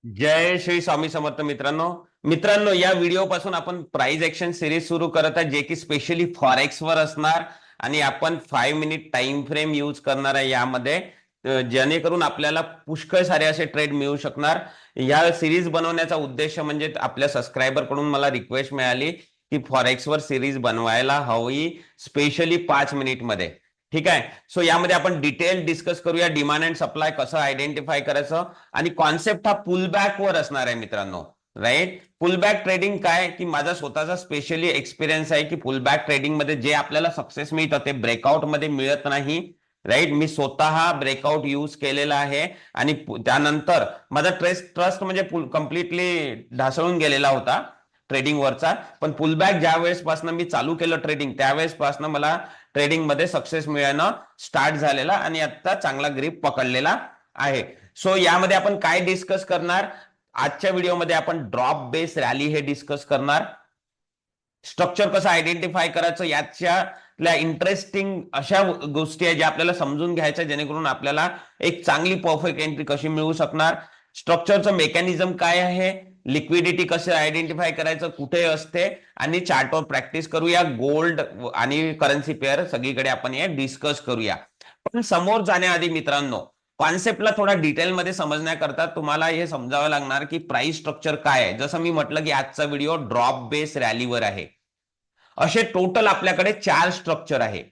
जय श्री स्वामी समर्थ मित्रांनो. मित्रांनो, या व्हिडिओ पासून आपण प्राइस ऍक्शन सिरीज सुरू करत आहे, जे की स्पेशली फॉरेक्स वर असणार आणि आपण 5 मिनिट टाइम फ्रेम यूज करणार आहे यामध्ये, जेणेकरून आपल्याला पुष्कळ सारे असे ट्रेड मिळू शकणार. या सिरीज बनवण्याचा उद्देश म्हणजे आपल्या सबस्क्रायबर कडून मला रिक्वेस्ट मिळाली की फॉरेक्स वर सिरीज बनवायला हवी, स्पेशली 5 मिनिट मध्ये. ठीक आहे. सो यामध्ये आपण डिटेल डिस्कस करूया, डिमांड अँड सप्लाय कसं आयडेंटिफाय करायचं, आणि कॉन्सेप्ट हा पुलबॅक वर असणार आहे मित्रांनो. राईट. पुलबॅक ट्रेडिंग काय, की माझा स्वतःचा स्पेशली एक्सपिरियन्स आहे की पुलबॅक ट्रेडिंग मध्ये जे आपल्याला सक्सेस मिळतं ते ब्रेकआउट मध्ये मिळत नाही. राईट. मी स्वतः ब्रेकआउट यूज केलेला आहे आणि त्यानंतर माझा ट्रस्ट म्हणजे कम्प्लिटली ढासळून गेलेला होता ट्रेडिंग वरचा. पण पुलबॅक ज्या वेळेसपासून मी चालू केलं ट्रेडिंग, त्यावेळेसपासून मला ट्रेडिंग मध्ये सक्सेस मिळणं स्टार्ट झालेला आणि आता चांगला ग्रीप पकडलेला आहे. सो यामध्ये आपण काय डिस्कस करणार, आजच्या व्हिडिओमध्ये आपण ड्रॉप बेस रॅली हे डिस्कस करणार. स्ट्रक्चर कसं आयडेंटिफाय करायचं, याच्यातल्या इंटरेस्टिंग अशा गोष्टी आहेत ज्या आपल्याला समजून घ्यायच्या, जेणेकरून आपल्याला एक चांगली परफेक्ट एंट्री कशी मिळू शकणार. स्ट्रक्चरचं मेकॅनिझम काय आहे, लिक्विडिटी कसं आयडेंटिफाय करायचं, कुठे असते, आणि चार्टवर प्रॅक्टिस करूया. गोल्ड आणि करन्सी पेअर सगळीकडे आपण हे डिस्कस करूया. पण समोर जाण्याआधी मित्रांनो, कॉन्सेप्टला थोडा डिटेलमध्ये समजण्याकरता तुम्हाला हे समजावं लागणार की प्राइस स्ट्रक्चर काय आहे. जसं मी म्हटलं की आजचा व्हिडिओ ड्रॉप बेस रॅलीवर आहे. असे टोटल आपल्याकडे 4 स्ट्रक्चर आहे.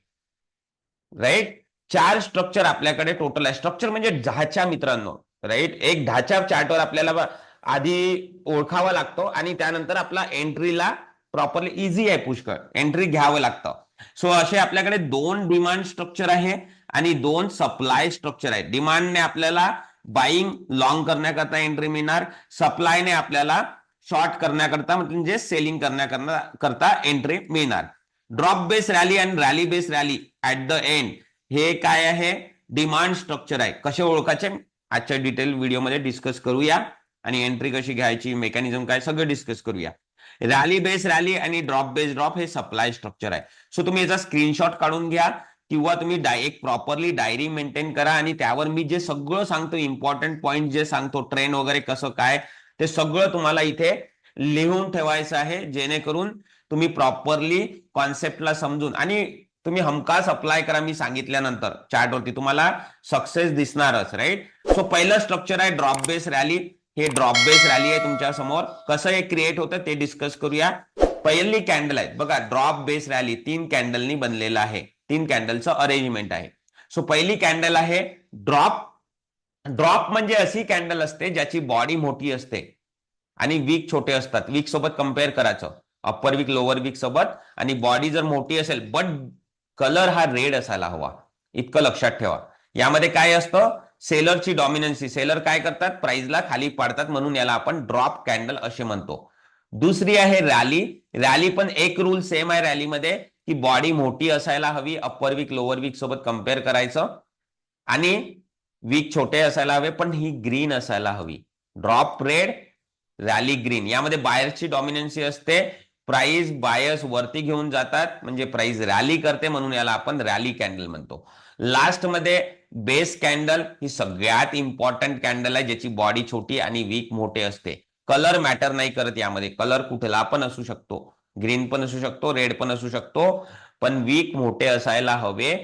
राईट. 4 स्ट्रक्चर आपल्याकडे टोटल आहे. स्ट्रक्चर म्हणजे ढाचा मित्रांनो. राईट. एक ढाचा चार्टवर आपल्याला आधी ओळखावा लागतो आणि त्यानंतर आपला एंट्रीला प्रॉपरली इझी आहे, पुष्कळ एंट्री घ्यावं लागतं. सो असे आपल्याकडे 2 डिमांड स्ट्रक्चर आहे आणि 2 सप्लाय स्ट्रक्चर आहे. डिमांडने आपल्याला बाईंग लॉंग करण्याकरता एंट्री मिळणार, सप्लायने आपल्याला शॉर्ट करण्याकरता म्हणजे सेलिंग करण्याकरता एंट्री मिळणार. ड्रॉप बेस रॅली आणि rally base rally at the end हे काय आहे, डिमांड स्ट्रक्चर आहे. कसे ओळखायचे आजच्या डिटेल व्हिडिओमध्ये डिस्कस करूया, आणि एंट्री कशी घ्यायची, मेकॅनिझम काय, सगळं डिस्कस करूया. रॅली बेस रॅली आणि ड्रॉप बेस ड्रॉप हे सप्लाय स्ट्रक्चर आहे. सो तुम्ही याचा स्क्रीनशॉट काढून घ्या किंवा तुम्ही एक प्रॉपरली डायरी मेंटेन करा आणि त्यावर मी जे सगळं सांगतो, इम्पॉर्टंट पॉईंट जे सांगतो, ट्रेन वगैरे कसं काय, ते सगळं तुम्हाला इथे लिहून ठेवायचं आहे, जेणेकरून तुम्ही प्रॉपरली कॉन्सेप्टला समजून, आणि तुम्ही हमखास अप्लाय करा. मी सांगितल्यानंतर चार्टवरती तुम्हाला सक्सेस दिसणारच. राईट. सो पहिलं स्ट्रक्चर आहे ड्रॉप बेस रॅली. हे ड्रॉप बेस रॅली आहे तुमच्या समोर. कसं हे क्रिएट होतं ते डिस्कस करूया. पहिली कॅन्डल आहे बघा, ड्रॉप बेस रॅली 3 कॅन्डलनी बनलेला आहे. 3 कॅन्डलचं अरेंजमेंट आहे. सो पहिली कॅन्डल आहे ड्रॉप. ड्रॉप म्हणजे अशी कॅन्डल असते ज्याची बॉडी मोठी असते आणि वीक छोटे असतात. वीक सोबत कम्पेअर करायचं, अप्पर वीक लोअर वीक सोबत, आणि बॉडी जर मोठी असेल बट कलर हा रेड असायला हवा, इतकं लक्षात ठेवा. यामध्ये काय असतं, सेलरची डॉमिनन्सी. सेलर काय करतात, प्राइसला खाली पाडतात, म्हणून याला आपण ड्रॉप कॅन्डल असे म्हणतो. दुसरी आहे रॅली. रॅली पण एक रूल सेम आहे रॅलीमध्ये, की बॉडी मोठी असायला हवी, अप्पर वीक लोअर वीक सोबत कम्पेअर करायचं, आणि वीक छोटे असायला हवे, पण ही ग्रीन असायला हवी. Drop red, rally green. यामध्ये बायर्सची डॉमिनन्सी असते. प्राइस बायर्स वरती घेऊन जातात म्हणजे प्राइस रॅली करते, म्हणून याला आपण रॅली कॅन्डल म्हणतो. लास्ट मध्ये बेस कॅन्डल. ही सगळ्यात इम्पॉर्टंट कॅन्डल आहे, ज्याची बॉडी छोटी आणि वीक मोठे असते. कलर मॅटर नाही करत यामध्ये. कलर कुठला पण असू शकतो, ग्रीन पण असू शकतो, रेड पण असू शकतो, पण वीक मोठे असायला हवे.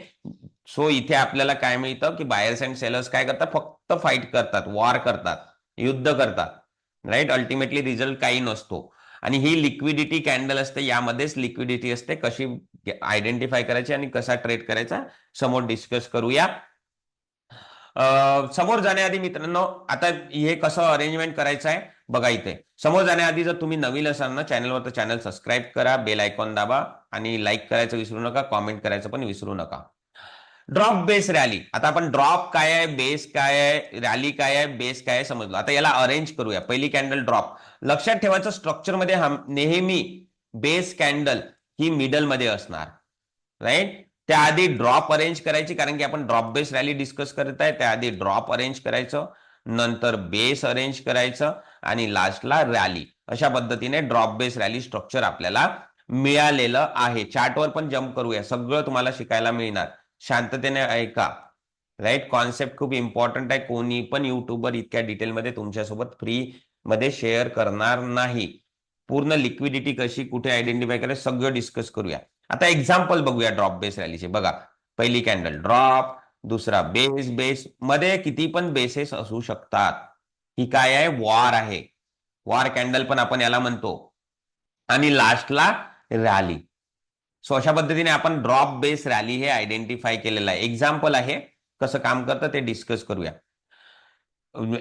सो इथे आपल्याला काय मिळतं, की बायर्स अँड सेलर्स काय करतात, फक्त फाईट करतात, वॉर करतात, युद्ध करतात. राईट. अल्टिमेटली रिझल्ट काही नसतो. आणि ही लिक्विडिटी कॅन्डल असते, यामध्येच लिक्विडिटी असते. कशी आयडेंटिफाय करायची आणि कसा ट्रेड करायचा समोर डिस्कस करूया. समोर जाण्याआधी मित्रांनो, आता हे कसं अरेंजमेंट करायचं आहे बघा. इथे समोर जाण्याआधी जर तुम्ही नवीन असाल ना चॅनलवर, तर चॅनल सबस्क्राईब करा, बेल आयकॉन दाबा, आणि लाईक करायचं विसरू नका, कॉमेंट करायचं पण विसरू नका. Drop base rally. आता आपण ड्रॉप काय आहे, बेस काय आहे, रॅली काय आहे, बेस काय आहे समजलं. आता याला अरेंज करूया. पहिली कॅन्डल ड्रॉप. लक्षात ठेवायचं, स्ट्रक्चर मध्ये नेहमी बेस कॅन्डल ही मिडल मध्ये असणार. राईट. त्याआधी ड्रॉप अरेंज करायची, कारण की आपण ड्रॉप बेस रॅली डिस्कस करत आहे. त्याआधी ड्रॉप अरेंज करायचं, नंतर बेस अरेंज करायचं, आणि लास्टला रॅली. अशा पद्धतीने ड्रॉप बेस रॅली स्ट्रक्चर आपल्याला मिळालेलं आहे. चार्टवर पण जम्प करूया, सगळं तुम्हाला शिकायला मिळणार. शांततेने ऐका. राईट. कॉन्सेप्ट खूप इम्पॉर्टंट आहे. कोणी पण युट्यूबर इतक्या डिटेलमध्ये तुमच्यासोबत फ्री मध्ये शेअर करणार नाही. पूर्ण लिक्विडिटी कशी कुठे आयडेंटिफाय करायचं सगळं डिस्कस करूया. आता एक्झाम्पल बघूया ड्रॉप बेस रॅलीचे. बघा, पहिली कॅन्डल ड्रॉप, दुसरा बेस, बेस मध्ये किती पण बेसेस असू शकतात. ही काय आहे? वॉर आहे. वॉर कॅन्डल पण आपण याला म्हणतो. आणि लास्टला रॅली. सो अशा पद्धतीने आपण ड्रॉप बेस रॅली हे आयडेंटिफाय केलेलं आहे. एक्झाम्पल आहे, कसं काम करतं ते डिस्कस करूया.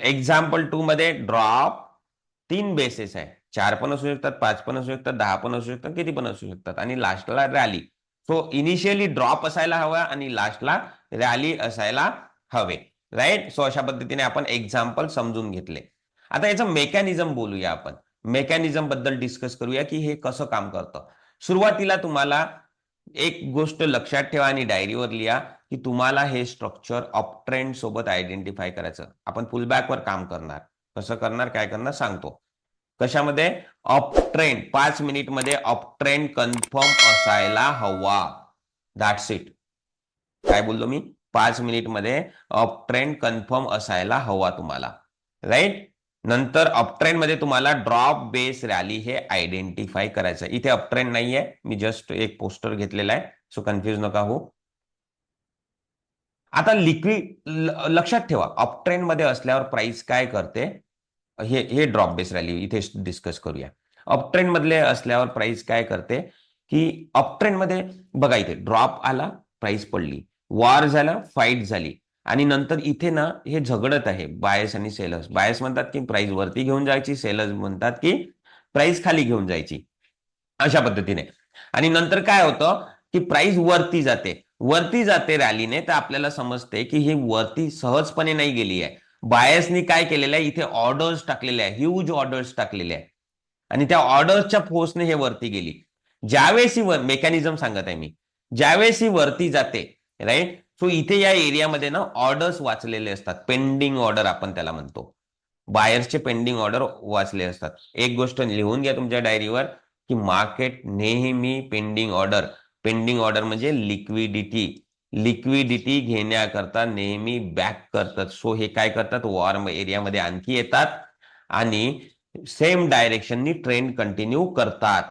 एक्झाम्पल 2 मध्ये ड्रॉप 3 बेसेस आहे. 4 पण असू शकतात, 5 पण असू शकतात, 10 पण असू शकतात, किती पण असू शकतात. आणि लास्टला रॅली. सो इनिशियली ड्रॉप असायला हवा आणि लास्टला रॅली असायला हवे. राईट. सो अशा पद्धतीने आपण एक्झाम्पल समजून घेतले. आता याचं मेकॅनिझम बोलूया आपण. मेकॅनिझम बद्दल डिस्कस करूया की हे कसं काम करतं. सुरुवातीला तुम्हाला एक गोष्ट लक्षात ठेवा आणि डायरीवर लिहा की तुम्हाला हे स्ट्रक्चर अप ट्रेंड सोबत आयडेंटिफाय करायचं. आपण पुलबॅकवर काम करणार. कसं करणार, काय करणार सांगतो. कशामध्ये? Up trend. 5 मिनिट मध्ये अप ट्रेंड कन्फर्म असायला हवा. That's it. काय बोललो मी? 5 मिनिट मध्ये अप ट्रेंड कन्फर्म असायला हवा तुम्हाला. राईट. नंतर अप ट्रेंड मध्ये तुम्हाला ड्रॉप बेस रॅली हे आयडेंटिफाय करायचं. इथे अप ट्रेंड नाहीये, मी जस्ट एक पोस्टर घेतलेला आहे. सो कन्फ्युज नका हो. आता लिक्विड लक्षात ठेवा, अप ट्रेंड मध्ये असल्यावर प्राइस काय करते, हे हे ड्रॉप बेस रॅली इथे डिस्कस करूया. अप ट्रेंड मधले असल्यावर प्राइस काय करते की अप ट्रेंड मध्ये बघा, इथे ड्रॉप आला, प्राइस पडली, वॉर झाला, फाईट झाली आणि नंतर इथे ना हे झगडत आहे बायस आणि सेलर्स. बायस म्हणतात की प्राइस वरती घेऊन जायची, सेलर्स म्हणतात की प्राइस खाली घेऊन जायची. अशा पद्धतीने. आणि नंतर काय होतं की प्राइस वरती जाते. वरती जाते रॅलीने, तर आपल्याला समजते की ही वरती सहजपणे नाही गेली आहे. बायसनी काय केलेलं आहे, इथे ऑर्डर्स टाकलेले आहे, ह्यूज ऑर्डर्स टाकलेले आहे आणि त्या ऑर्डर्सच्या फोर्सने हे वरती गेली. ज्यावेळेस ही मेकॅनिझम सांगत आहे मी, ज्यावेळेस ही वरती जाते, राईट. सो इथे या एरियामध्ये ना ऑर्डर्स वाचलेले असतात. पेंडिंग ऑर्डर आपण त्याला म्हणतो. बायर्सचे पेंडिंग ऑर्डर वाचले असतात. एक गोष्ट लिहून घ्या तुमच्या डायरीवर की मार्केट नेहमी पेंडिंग ऑर्डर म्हणजे लिक्विडिटी घेण्याकरता नेहमी बॅक करतात. सो हे काय करतात, वॉर एरियामध्ये आणखी येतात आणि सेम डायरेक्शननी ट्रेंड कंटिन्यू करतात.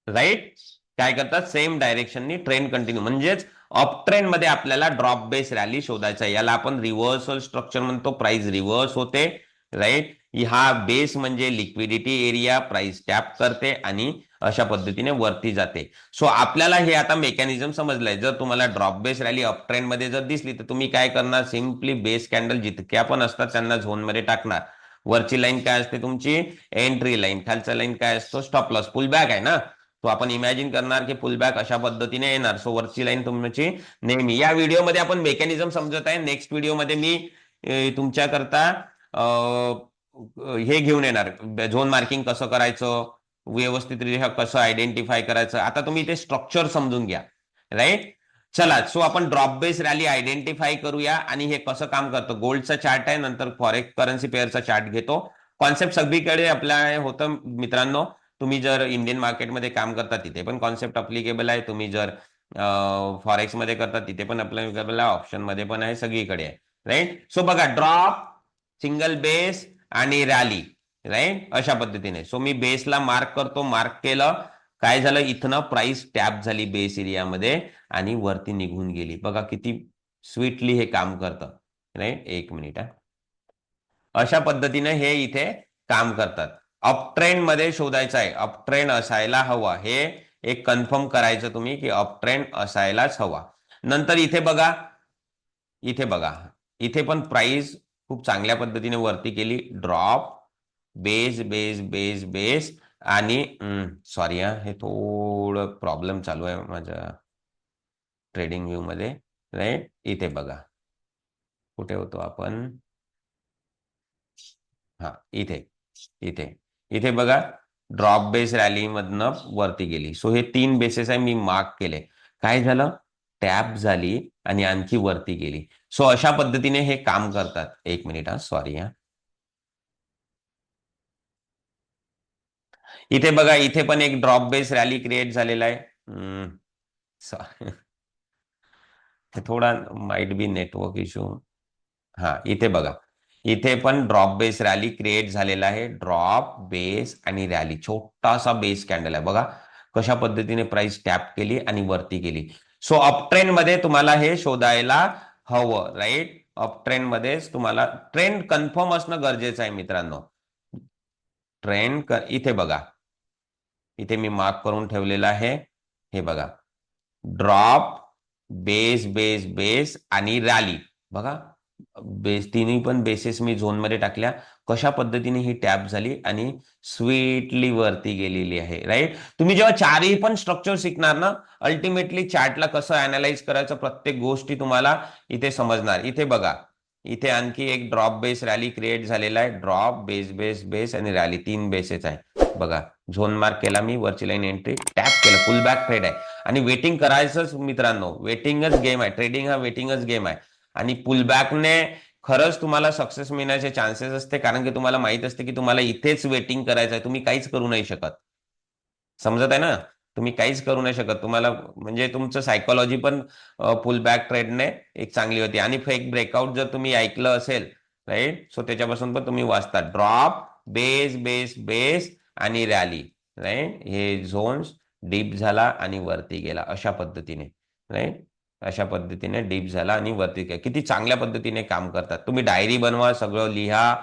राईट. काय करतात, सेम डायरेक्शननी ट्रेंड कंटिन्यू. म्हणजेच अप ट्रेंड मध्ये आपल्याला ड्रॉप बेस रॅली शोधायचा आहे. याला आपण रिव्हर्सल स्ट्रक्चर म्हणतो. प्राइस रिव्हर्स होते. राईट. हा बेस म्हणजे लिक्विडिटी एरिया, प्राइस टॅप करते आणि अशा पद्धतीने वरती जाते. सो आपल्याला हे आता मेकॅनिझम समजलंय. जर तुम्हाला drop base rally up trend मध्ये जर दिसली तर तुम्ही काय करणार, सिम्पली बेस कॅन्डल जितक्या पण असतात त्यांना झोन मध्ये टाकणार. वरची लाईन काय असते तुमची, एंट्री लाईन. खालचा लाईन काय असतो, स्टॉप लॉस. पुल बॅक आहे ना, तो आपण इमॅजिन करणार की पुल बॅक अशा पद्धतीने येणार. सो वरची लाईन तुमची नेहमी. या व्हिडिओमध्ये आपण मेकॅनिझम समजत आहे. नेक्स्ट व्हिडिओमध्ये मी तुमच्याकरता हे घेऊन येणार, झोन मार्किंग कसं करायचं, व्यवस्थितरित्या कसं आयडेंटिफाय करायचं. आता तुम्ही ते स्ट्रक्चर समजून घ्या. राईट. चला, सो आपण ड्रॉप बेस रॅली आयडेंटिफाय करूया आणि हे कसं काम करतं. गोल्डचा चार्ट आहे, नंतर फॉरेक्स करन्सी पेअरचा चार्ट घेतो. कॉन्सेप्ट सगळीकडे आपल्या होतं मित्रांनो. तुम्ही जर इंडियन मार्केटमध्ये काम करता तिथे पण कॉन्सेप्ट अप्लिकेबल आहे. तुम्ही जर फॉरेक्स मध्ये करता तिथे पण अप्लिकेबल आहे. ऑप्शन मध्ये पण आहे, सगळीकडे आहे. राईट. सो बघा, ड्रॉप, सिंगल बेस आणि रॅली. राईट. अशा पद्धतीने. सो मी बेसला मार्क करतो. मार्क केलं, काय झालं, इथनं प्राइस टॅप झाली बेस एरियामध्ये आणि वरती निघून गेली. बघा किती स्वीटली हे काम करतं. राईट. एक मिनिट. अशा पद्धतीने हे इथे काम करतात. अप ट्रेंड मध्ये शोधायचं आहे, अप ट्रेंड असायला हवा. हे एक कन्फर्म करायचं तुम्ही की अप ट्रेंड असायलाच हवा. नंतर इथे बघा, इथे पण प्राइस खूप चांगल्या पद्धतीने वरती केली. Drop, base base base base आणि सॉरी हा, हे थोडं प्रॉब्लेम चालू आहे माझ्या ट्रेडिंग व्ह्यू मध्ये. राईट. इथे बघा, कुठे होतो आपण, हा इथे इथे इथे बघा, ड्रॉप बेस रॅली मधनं वरती गेली. सो हे 3 बेसेस आहे, मी मार्क केले. काय झालं, टॅप झाली आणि आणखी वरती गेली. सो अशा पद्धतीने हे काम करतात. एक मिनिट हा, सॉरी हा. इथे बघा, इथे पण एक ड्रॉप बेस रॅली क्रिएट झालेला आहे. थोडा माइट बी नेटवर्क इश्यू. हा, इथे बघा, इथे पण ड्रॉप बेस रॅली क्रिएट झालेला आहे. ड्रॉप बेस आणि रॅली, छोटासा बेस कॅन्डल आहे बघा कशा पद्धतीने प्राइस टॅप केली आणि वरती गेली. सो अप ट्रेंड मध्ये तुम्हाला हे शोधायला हवं, राईट. अप ट्रेंड मध्येच तुम्हाला ट्रेंड कन्फर्म असणं गरजेचं आहे मित्रांनो. इथे बघा, इथे मी मार्क करून ठेवलेला आहे. हे बघा, ड्रॉप, बेस बेस बेस आणि रॅली. बघा, तिन्ही पण बेसेस मी झोन मध्ये टाकल्या. कशा पद्धतीने ही टॅप झाली आणि स्वीटली वरती गेलेली आहे, राईट. तुम्ही जेव्हा चारही पण स्ट्रक्चर शिकणार ना, अल्टिमेटली चार्टला कसं अनालाइज करायचं प्रत्येक गोष्टी तुम्हाला इथे समजणार. इथे बघा, इथे आणखी एक ड्रॉप बेस रॅली क्रिएट झालेला आहे. ड्रॉप, बेस बेस बेस आणि रॅली, 3 बेसेस आहे बघा. झोन मार्क केला मी, वरची लाईन एंट्री टॅप केलं, पुल बॅक ट्रेड आहे. आणि वेटिंग करायचंच मित्रांनो, वेटिंगच गेम आहे. ट्रेडिंग हा वेटिंगच गेम आहे. आणि पुलबॅकने खरंच तुम्हाला सक्सेस मिळण्याचे चान्सेस असते, कारण की तुम्हाला माहित असते की तुम्हाला इथेच वेटिंग करायचं आहे. तुम्ही काहीच करू नाही शकत. समजत आहे ना? तुम्ही काहीच करू नाही शकत. तुम्हाला म्हणजे तुमचं सायकोलॉजी पण पुल बॅक ट्रेडने एक चांगली होती. आणि फेक ब्रेकआउट जर तुम्ही ऐकलं असेल, राईट, सो त्याच्यापासून पण तुम्ही वाचता. ड्रॉप, बेस बेस बेस आणि रॅली, राईट. हे झोन्स डीप झाला आणि वरती गेला अशा पद्धतीने, राईट. अशा पद्धतीने डीप झाला आणि वरती गेला. किती चांगल्या पद्धतीने काम करतात. तुम्ही डायरी बनवा, सगळं लिहा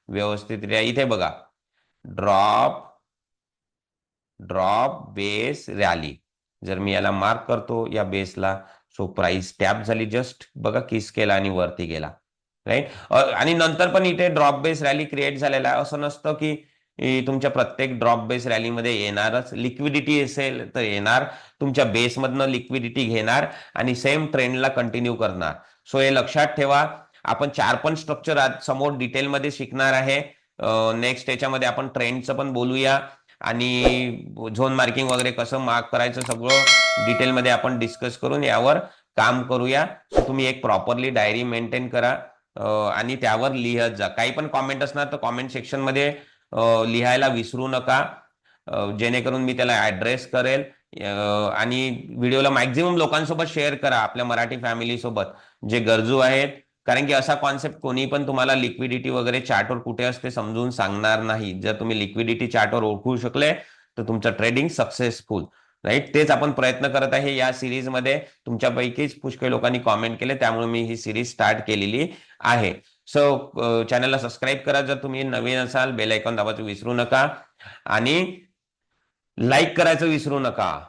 व्यवस्थित. इथे बघा, ड्रॉप, ड्रॉप, बेस, रॅली. जर मी याला मार्क करतो या बेसला, सो प्राइस टॅप झाली, जस्ट बघा किस केला आणि वरती गेला, राईट. आणि नंतर पण इथे ड्रॉप बेस रॅली क्रिएट झालेला आहे. असं नसतं की तुमच्या प्रत्येक ड्रॉप बेस रॅलीमध्ये येणारच. लिक्विडिटी असेल तर येणार, तुमच्या बेसमधनं लिक्विडिटी घेणार आणि सेम ट्रेंडला कंटिन्यू करणार. सो हे लक्षात ठेवा. आपण 4 पण स्ट्रक्चर आज समोर डिटेलमध्ये शिकणार आहे. नेक्स्ट याच्यामध्ये आपण ट्रेंडचं पण बोलूया आणि झोन मार्किंग वगैरे कसं मार्क करायचं सगळं डिटेलमध्ये आपण डिस्कस करून यावर काम करूया. सो तुम्ही एक प्रॉपरली डायरी मेंटेन करा आणि त्यावर लिहत जा. काही पण कॉमेंट असणार तर कॉमेंट सेक्शन मध्ये लिहायला विसरू नका, जेणेकरून मी त्याला ऍड्रेस करेल. आणि व्हिडिओला मॅक्झिमम लोकांसोबत शेअर करा, आपल्या मराठी फॅमिली सोबत जे गरजू आहेत. कारण की असा कॉन्सेप्ट कोणी पण तुम्हाला लिक्विडिटी वगैरे चार्टवर कुठे असते समजून सांगणार नाही. जर तुम्ही लिक्विडिटी चार्टवर ओळखू शकले तर तुमचं ट्रेडिंग सक्सेसफुल, राईट. तेच आपण प्रयत्न करत आहे या सिरीजमध्ये. तुमच्यापैकीच पुष्कळ लोकांनी कॉमेंट केले, त्यामुळे मी ही सिरीज स्टार्ट केलेली आहे. सो चॅनलला सबस्क्राईब करा जर तुम्ही नवीन असाल. बेल आयकॉन दाबायचं विसरू नका आणि लाईक करायचं विसरू नका.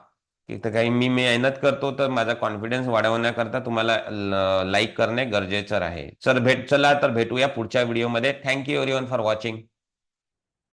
तर काही मी मेहनत करतो तर माझा कॉन्फिडन्स वाढवण्याकरता तुम्हाला लाईक करणे गरजेचं आहे. चला तर भेटूया पुढच्या व्हिडिओमध्ये. Thank you everyone for watching.